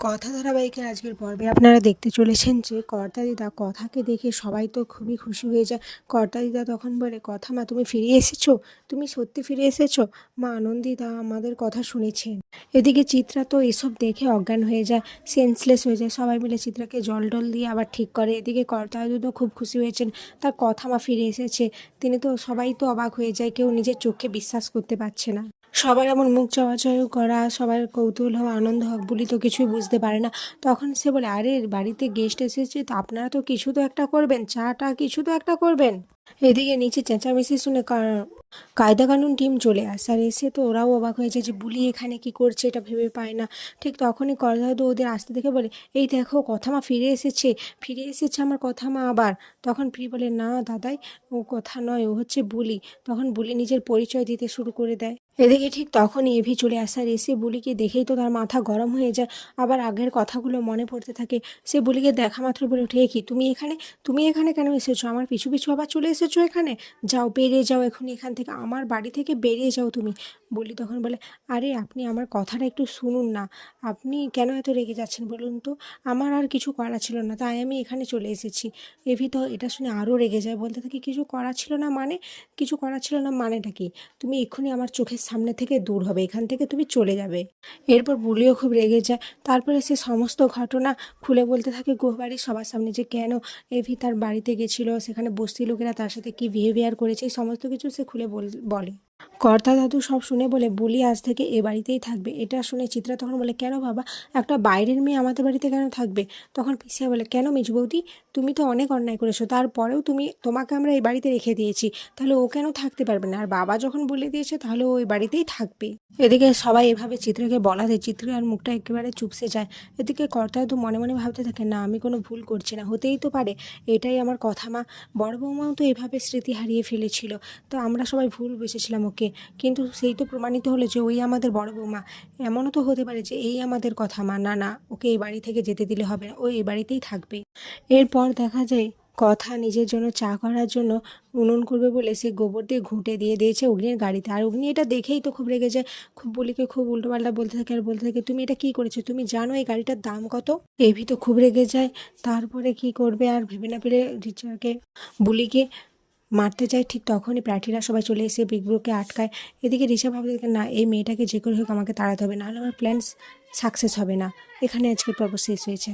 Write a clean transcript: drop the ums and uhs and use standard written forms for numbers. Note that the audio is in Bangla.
কথা ধারাবাহিকের আজকের পর্বে আপনারা দেখতে চলেছেন যে কর্তা-দিদা কথাকে দেখে সবাই তো খুবই খুশি হয়ে যায়। কর্তা-দিদা তখন বলে, "কথা মা তুমি ফিরে এসেছো? তুমি সত্যি ফিরে এসেছো? মা আনন্দিতা আমাদের কথা শুনেছেন।" এদিকে চিত্রা তো এসব দেখে অজ্ঞান হয়ে যায়, সেন্সলেস হয়ে যায়। সবাই মিলে চিত্রাকে জল-টল দিয়ে আবার ঠিক করে। এদিকে কর্তা-দাদু তো খুব খুশি হয়েছেন, তার কথা মা ফিরে এসেছে। তিনি তো সবাই তো অবাক হয়ে যায়, কেউ নিজের চোখকে বিশ্বাস করতে পারছে না। সবার এমন মুখ চাওয়াচাওয়ি করা, সবার কৌতূহল হওয়া, আনন্দ হোক বুলি তো কিছুই বুঝতে পারে না। তখন সে বলে, "আরে বাড়িতে গেস্ট এসেছে, তো আপনারা তো কিছু তো একটা করবেন, চা-টা কিছু তো একটা করবেন।" এদিকে নিচে চেঁচামেচি শুনে কায়দা কানুন টিম চলে আসে, আর এসে তো ওরাও অবাক হয়ে যায় যে বুলি এখানে কি করছে, এটা ভেবে পায় না। ঠিক তখনই করদাদু ওদের আসতে দেখে বলে, "এই দেখো কথা মা ফিরে এসেছে, ফিরে এসেছে আমার কথা মা আবার।" তখন প্রি বলে, "না দাদাই, ও কথা নয়, ও হচ্ছে বুলি।" তখন বুলি নিজের পরিচয় দিতে শুরু করে দেয়। এদিকে ঠিক তখনই এভি চলে আসে, আর এসে বুলিকে দেখেই তো তার মাথা গরম হয়ে যায়। আবার আগের কথাগুলো মনে পড়তে থাকে। সে বুলিকে দেখা মাত্র বলে ওঠে, "এ কি তুমি এখানে? তুমি এখানে কেন এসেছো? আমার পিছু পিছু আবার চলে এসেছো এখানে? যাও, বেরিয়ে যাও এখনই এখান থেকে, আমার বাড়ি থেকে বেরিয়ে যাও তুমি।" বুলি তখন বলে, "আরে আপনি আমার কথাটা একটু শুনুন না, আপনি কেন এত রেগে যাচ্ছেন বলুন তো? আমার আর কিছু করা ছিল না, তাই আমি এখানে চলে এসেছি।" এভি তো এটা শুনে আরও রেগে যায়, বলতে থাকে, "কিছু করা ছিল না মানে? কিছু করা ছিল না মানেটা কি? তুমি এক্ষুনি আমার চোখের সামনে থেকে দূর হবে, এখান থেকে তুমি চলে যাবে।" এরপর বুলিও খুব রেগে যায়। তারপরে সে সমস্ত ঘটনা খুলে বলতে থাকে বাড়ির সবার সামনে, যে কেন এভি তার বাড়িতে গেছিল, সেখানে বস্তি লোকেরা তার সাথে কি বিহেভিয়ার করেছে, এই সমস্ত কিছু সে খুলে বলে। কর্তা দাদু সব শুনে বলে, "বুলি আজ থেকে এ বাড়িতেই থাকবে।" এটা শুনে চিত্রা তখন বলে, "কেন বাবা, একটা বাইরের মেয়ে আমাদের বাড়িতে কেন থাকবে?" তখন পিসিয়া বলে, "কেন মেজু বৌদি, তুমি তো অনেক অন্যায় করেছো, তারপরেও তোমাকে আমরা এই বাড়িতে রেখে দিয়েছি, তাহলে ও কেন থাকতে পারবে না? আর বাবা যখন বলে দিয়েছে তাহলে ও ওই বাড়িতেই থাকবে।" এদিকে সবাই এভাবে চিত্রাকে বলাতে চিত্রার মুখটা একেবারে চুপসে যায়। এদিকে কর্তা তো মনে মনে ভাবতে থাকে, না আমি কোনো ভুল করছি না, হতেই তো পারে এটাই আমার কথা মা, বড় বৌমাও তো এভাবে স্মৃতি হারিয়ে ফেলেছিল, তো আমরা সবাই ভুল বুঝেছিলাম ওকে, কিন্তু সেই তো প্রমাণিত হলো যে ওই আমাদের বড় বৌমা। এমনও তো হতে পারে যে এই আমাদের কথা মা, না না, ওকে এই বাড়ি থেকে যেতে দিলে হবে না, ও এই বাড়িতেই থাকবে। এরপর দেখা যায় কথা নিজের জন্য চা করার জন্য উনুন করবে বলে সে গোবর দিয়ে ঘুঁটে দিয়ে দিয়েছে অগ্নির গাড়িতে, আর অগ্নি এটা দেখেই তো খুব রেগে যায়, খুব বলিকে খুব উল্টোপাল্টা বলতে থাকে, আর বলতে থাকে, "তুমি এটা কি করেছো? তুমি জানো এই গাড়িটার দাম কত?" এভি তো খুব রেগে যায়। তারপরে কি করবে আর ভেবে না পেরে রিচাকে বুলিকে মারতে যায়। ঠিক তখনই প্রার্থীরা সবাই চলে এসে বিগ ব্রোকে আটকায়। এদিকে রিচা ভাবতে থাকে, না এই মেয়েটাকে যে করে হোক আমাকে তাড়াতে হবে, নাহলে আমার প্ল্যান সাকসেস হবে না। এখানে আজকের পর্ব শেষ হয়েছে।